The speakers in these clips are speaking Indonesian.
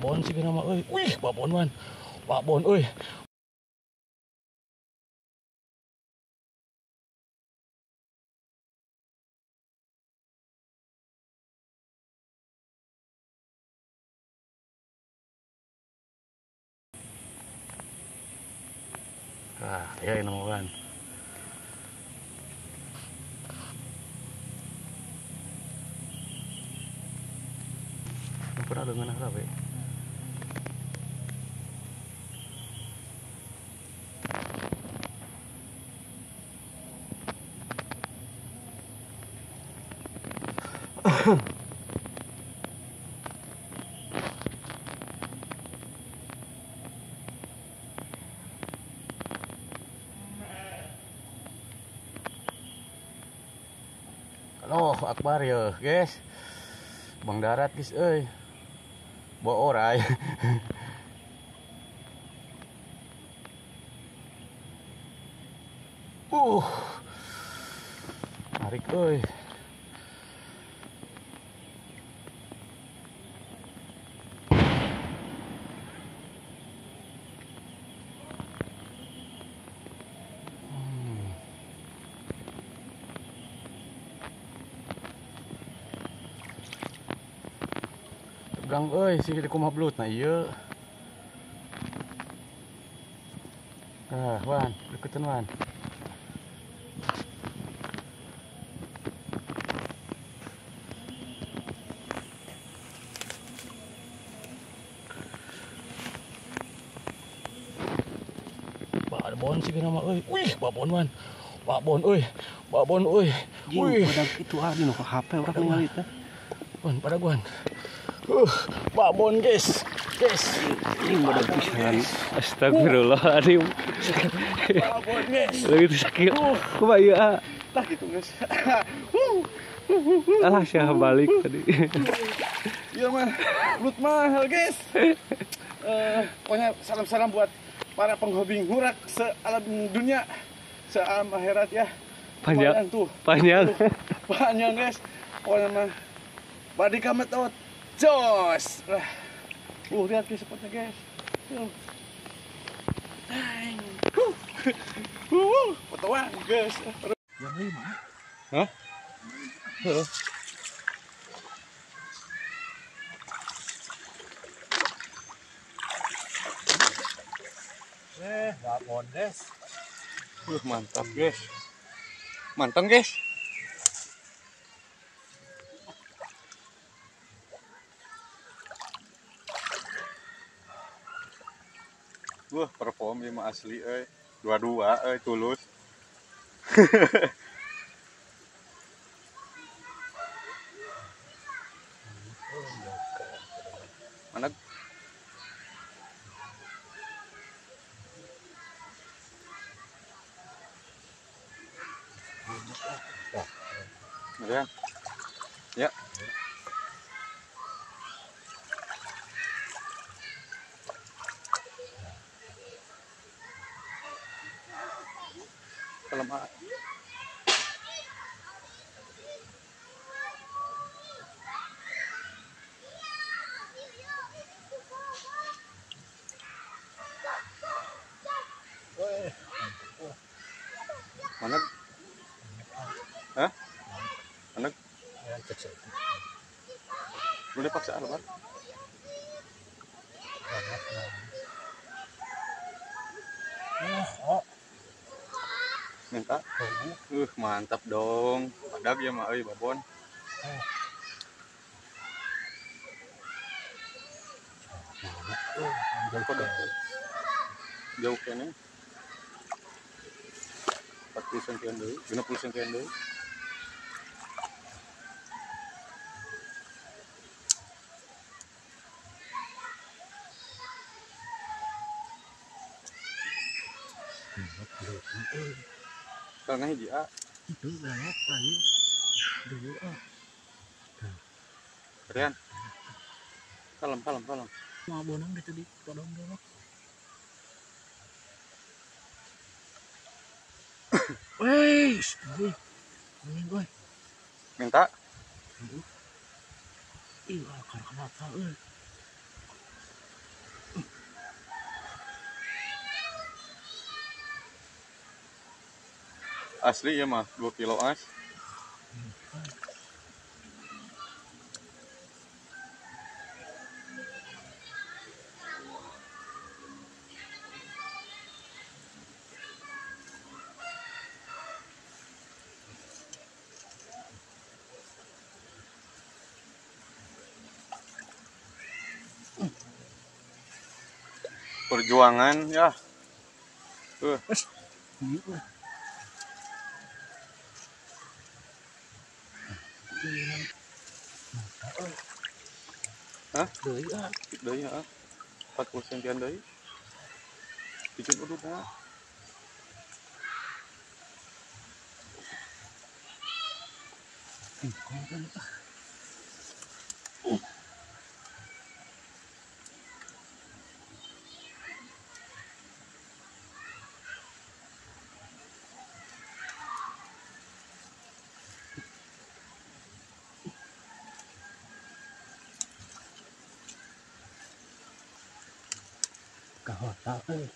babon sih nama euy. Wih, babon man. Babon euy. Ah, ya ini nama kan. Pernah dengan apa ya? Halo, Akbar ya, guys. Bang darat guys euy. Bawa orai. Tarik euy. Tegang euy sih di kumaha belut nah ieu. Ah, Wan, deketan Wan. Babon sih nama euy. Wih, babon Wan. Babon euy. Babon euy. Wih, pada itu adi nu HP urang ningali teh. Wan, pada Wan. Babon guys. Guys. Ini pada pisan. Astagfirullahaladzim. Babon guys. Lagi itu sakit. Kumaha ieu? Tah gitu guys. Alah syah balik tadi. Iya mah, belut mahal guys. Pokoknya salam-salam buat para penghobi ngurak se-alam dunia, se-alam akhirat ya. Panjang tuh. Panjang. Panjang guys. Pokoknya mah body kamet out. Jos. Lihat guys spotnya guys. Fotoan guys. Yang 5. Hah? Heeh. Babon guys. Mantap guys. Mantap guys. Wah, perform mah asli euy. Dua-dua euy tulus. Mana? Ada? Ya. Kalau mah mana? Hah? Anak? Boleh paksa Albar? Minta? Mantap dong. Padag ya mah euy babon. Jauh kene. 40 sentian deui, 60 sentian deui. Karena hiji A. Itu banyak lagi. Dulu Keren. Kalem. mau bonang gitu di todong dulu. Wes, ini gue. Minta? Iya, karena kenapa? Asli ya mah 2 kilo as. Perjuangan ya. Hah? Deui heeh. 40 sentian deui. Bikin udutna. Kahota euy.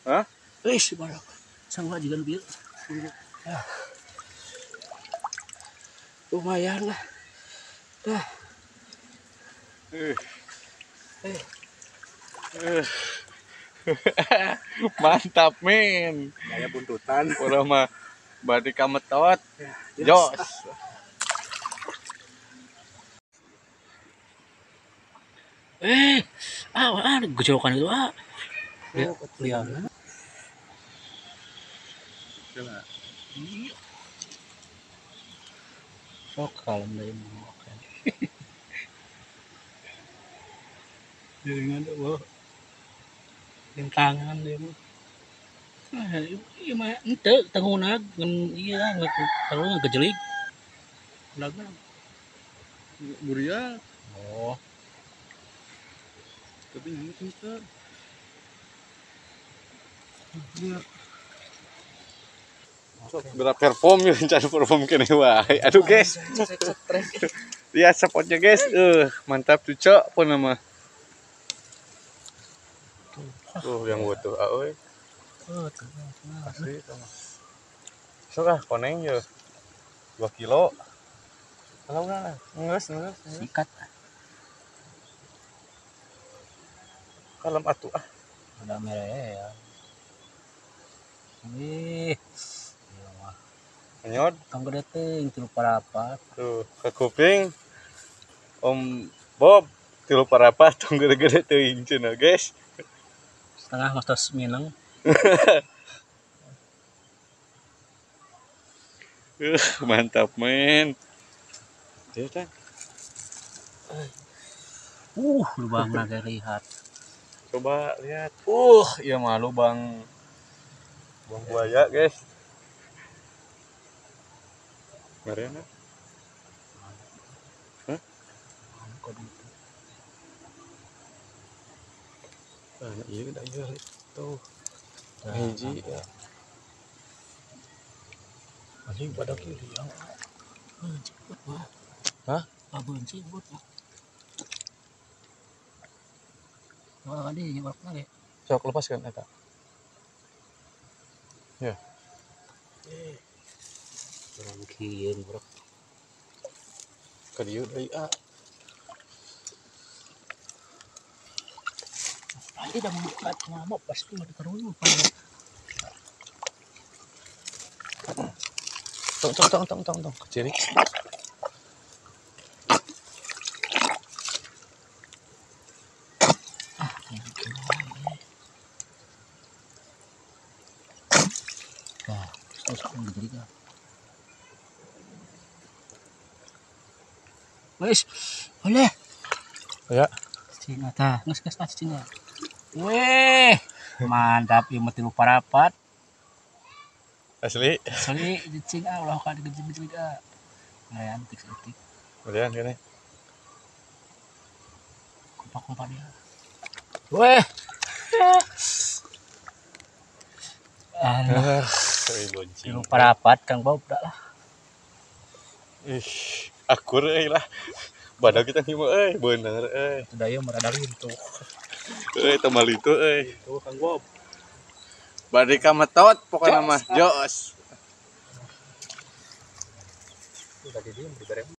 Hah? Wis barak. Sangga juga bieu. Ya. Lumayan lah. Dah. Eh. Eh. Mantap men. Gaya buntutan. Urang mah badi kametot. Ya, Jos. Gejolokan itu Ya, lihat. Coba. Sok kalem deui makan. Dengan wah. Rintangan deui mah. Ieu mah henteu tanggunag ngan ieu kalau ngejelig. Dagang. Buria. Oh, Tapi nyamuk henteu. Sok geura perform ya cara perform kene wae. Aduh guys. Lihat spotnya guys. Mantap tuh cok apa nama? Tuh yang butuh euy. Asli sama. Sok ah koneng ye. 2 kilo. Kalau udah ngeus. sikat. Kalem atuh ah. Udah merah ya. Ih. Iya mah. Nyot Tong gede teuing 3 parapat. tuh ke kuping. Om Bob 3 parapat tong gede-gede teuing cenah guys. Setengah mas tos mineng. Mantap men. Ya kan. Lubang naga lihat. Coba lihat. Iya mah lubang buaya guys. Marena. Hah? Nah, iya da iya tuh. Hiji ya. Masih pada kiri yang. Cepet mah. Hah? Abun cibut mah. Wah, ada yang bakal ya. Sok lepaskan eta. Ya. Orang kieu bro. Ka dieu deui ah. Ini dah mengkat mama pasti mau ditaruh pada. Tong kecil. Nah, terus aku jadi kan. Wes, boleh. Ya. Cina tah, nges cina. Weh, mantap ieu mah 3 parapat. Asli. Asli cing ulah ka digejeg-gejeg ah. Ngayan tik-tik. Kemudian gini. Kompak-kompak dia. Weh. Boncing. 3 parapat Kang Bob dah lah. Ih, akur euy lah. badak kita nih mah bener Daya meradalin tuh. temal itu Tuh Kang Bob. bade ka metot pokokna mah jos Tuh tadi dia beri bareng.